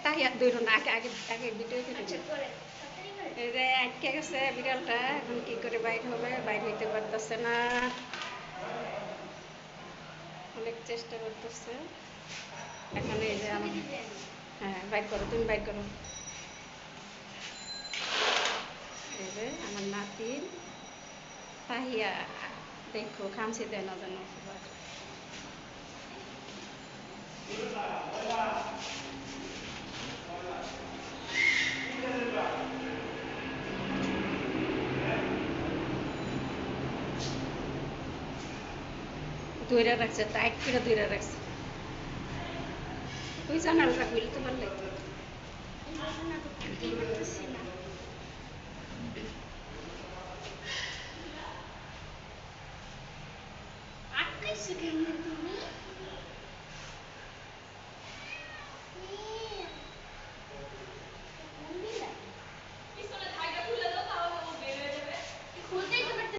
তাহিয়াত দৌড়ো না, আগে আগে আগে ভিডিও করে। এই যে আটকে গেছে বিড়ালটা, এখন কি করে বাইর হবে, বাইর হইতে পারতেছে না, অনেক চেষ্টা করতেছে। এখন এই যে হ্যাঁ বাইর করো, তুমি বাইর করো। এই যে আমার নাতির তাহিয়া, দেখো খামছি দেয় না যেন ধরে রাখছে, টাইট করে ধরে রাখছে। ওই জানালাটা খুলতে পারলে তো। আটকাইছো কেমনে তুমি?